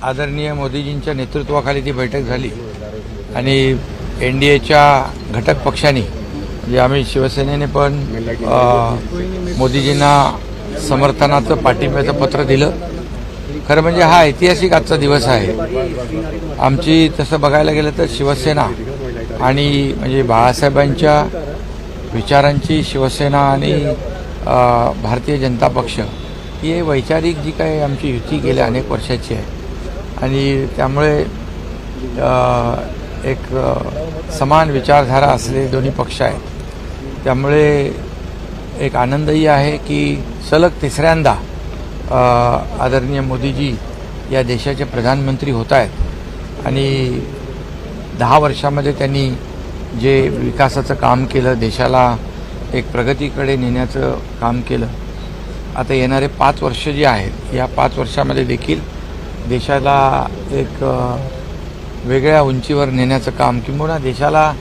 आदरणीय मोदीजींच्या नेतृत्वाखाली ती बैठक झाली आणि NDAच्या घटक पक्षांनी म्हणजे आम्ही शिवसेनेने पण मोदीजींना समर्थनाचं पाठिंब्याचं पत्र दिलं। खरं म्हणजे हा ऐतिहासिक आजचा दिवस आहे। आमची तसं बघायला गेलं तर शिवसेना आणि म्हणजे बाळासाहेबांच्या विचारांची शिवसेना आणि भारतीय जनता पक्ष ही वैचारिक जी काही आमची युती गेल्या अनेक वर्षाची आहे आणि त्यामुळे एक समान विचारधारा असलेले दोन्ही पक्ष आहेत। त्यामुळे एक आनंदही आहे की सलग तिसऱ्यांदा आदरणीय मोदीजी या देशाचे प्रधानमंत्री होत आहेत आणि 10 वर्षामध्ये त्यांनी जे विकासाचं काम केलं, देशाला एक प्रगतीकडे नेण्याचं काम केलं, आता येणारे 5 वर्ष जे आहेत या 5 वर्षामध्ये देखील देशाला एक वेगळ्या उंचीवर नेण्याचं काम किंवा देशाला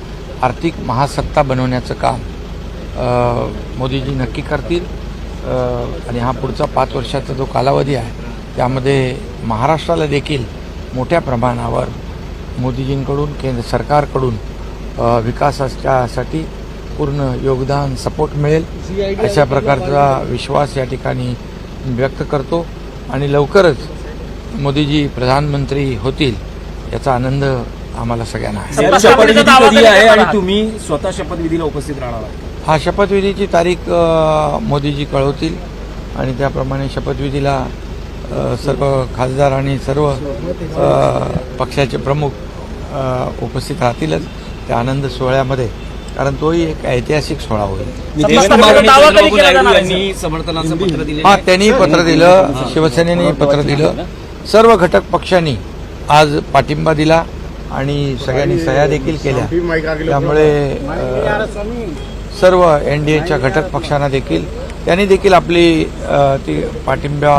आर्थिक महासत्ता बनवण्याचं काम मोदीजी नक्की करतील। आणि हा पुढचा 5 वर्षाचा जो कालावधी आहे त्यामध्ये महाराष्ट्राला देखील मोठ्या प्रमाणावर मोदीजींकडून केंद्र सरकारकडून विकासासाठी पूर्ण योगदान सपोर्ट मिळेल अशा प्रकारचा विश्वास या ठिकाणी व्यक्त करतो आणि लवकरच मोदीजी प्रधानमंत्री होतील याचा आनंद आम्हाला सगळ्यांना आहे। शपथविधी कधी आहे आणि तुम्ही स्वतः शपथविधीला उपस्थित राहणार आहात? हा शपथविधीची तारीख मोदीजी कळवतील आणि त्याप्रमाणे शपथविधीला सर्व खासदार आणि सर्व पक्षाचे प्रमुख उपस्थित राहतीलच त्या आनंद सोहळ्यामध्ये, कारण तोही एक ऐतिहासिक सोहळा होईल। समर्थनाचं पत्र दिलं, हा त्यांनी पत्र दिलं, शिवसेनेने पत्र दिलं, सर्व घटक पक्षांनी आज पाठिंबा दिला आणि सगळ्यांनी सह्या देखील केल्या। त्यामुळे सर्व NDAच्या घटक पक्षांना देखील त्यांनी देखील आपली ती पाठिंबा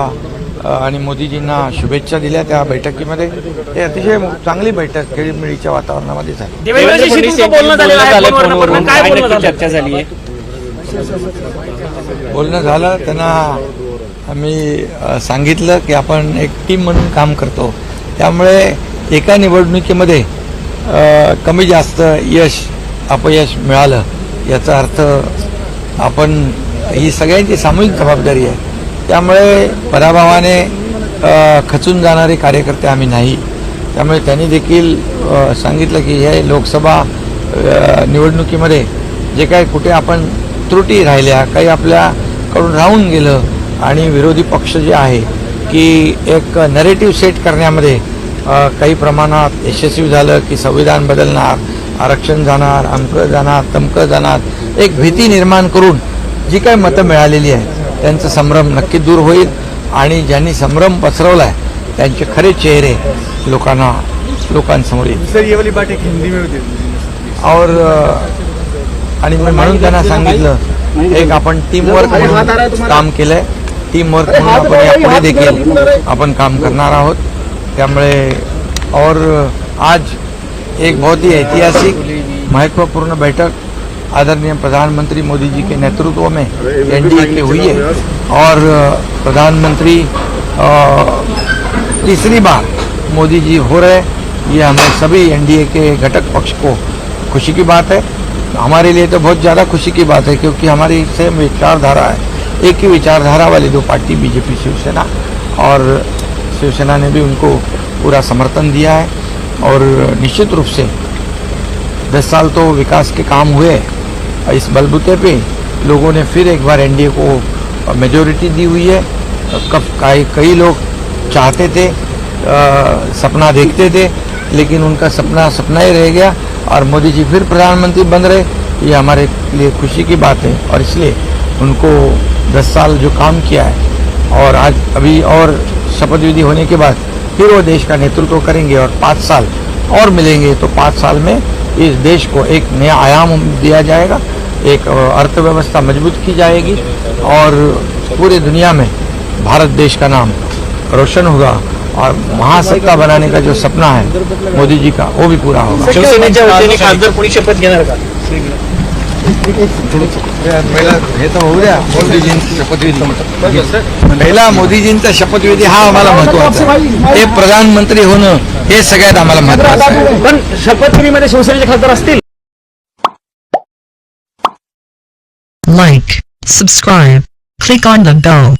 आणि मोदीजींना शुभेच्छा दिल्या त्या बैठकीमध्ये। हे अतिशय चांगली बैठक खेळीमेळीच्या वातावरणामध्ये झाली। चर्चा झाली आहे, बोलणं झालं, त्यांना आम्ही सांगितलं की आपण एक टीम म्हणून काम करतो, त्यामुळे एका निवडणुकीमध्ये कमी जास्त यश अपयश मिळालं याचा अर्थ आपण ही सगळ्यांची सामूहिक जबाबदारी आहे। त्यामुळे पराभवाने खचून जाणारे कार्यकर्ते आम्ही नाही। त्यामुळे त्यांनी देखील सांगितलं की हे लोकसभा निवडणुकीमध्ये जे काही कुठे आपण त्रुटी राहिल्या, काही आपल्याकडून राहून गेलं आणि विरोधी पक्ष जे आहे की एक नरेटिव्ह सेट करण्यामध्ये काही प्रमाणात यशस्वी झालं की संविधान बदलणार, आरक्षण जाणार, अमकं जाणार, तमकं जाणार, एक भीती निर्माण करून जी काही मतं मिळालेली आहे त्यांचा संभ्रम नक्की दूर होईल आणि ज्यांनी संभ्रम पसरवला आहे त्यांचे खरे चेहरे लोकांसमोर येईल। सर ये वाली बात एक हिंदी में होती है और आणि म्हणून त्यांना सांगितलं एक आपण टीमवर्क म्हणून काम केलंय, टीमवर्क म्हणून आपण यापुढे देखील आपण काम करणार आहोत। त्यामुळे और आज एक बहुत ही ऐतिहासिक महत्वपूर्ण बैठक आदरणीय प्रधानमंत्री मोदी जी के नेतृत्व में NDA की हुई है और प्रधानमंत्री तीसरी बार मोदी जी हो रहे, ये हमें सभी NDA के घटक पक्ष को खुशी की बात है। हमारे लिए तो बहुत ज़्यादा खुशी की बात है क्योंकि हमारी सेम विचारधारा है, एक ही विचारधारा वाली दो पार्टी BJP शिवसेना, और शिवसेना ने भी उनको पूरा समर्थन दिया है। और निश्चित रूप से 10 साल तो विकास के काम हुए, इस बलबूते पे लोगों ने फिर एक बार NDA को मेजॉरिटी दी हुई है। कई लोग चाहते थे, सपना देखते थे, लेकिन उनका सपना ही रह गया और मोदी जी फिर प्रधानमंत्री बन रहे, ये हमारे लिए खुशी की बात है। और इसलिए उनको 10 साल जो काम किया है और आज अभी और शपथ विधि होने के बाद फिर वो देश का नेतृत्व करेंगे और 5 साल और मिलेंगे, तो 5 साल में इस देश को एक नया आयाम दिया जाएगा, एक अर्थव्यवस्था मजबूत की जाएगी और पूरी दुनिया में भारत देश का नाम रोशन होगा और महासत्ता बनाने का जो सपना है मोदी जी का वो भी पूरा होगा। शिवसेनेच्या वतीने खासदार कोणी शपथ घेणार का? पहिला हे तर होऊ द्या मोदीजींचा शपथविधी. पहिला मोदीजींचा शपथविधी हा आम्हाला महत्वाचा आहे. हे प्रधानमंत्री होणं हे सगळ्यात आम्हाला महत्वाचं आहे. पण शपथविधीमध्ये शिवसेनेचे खासदार असतील. Like, subscribe, click on the bell.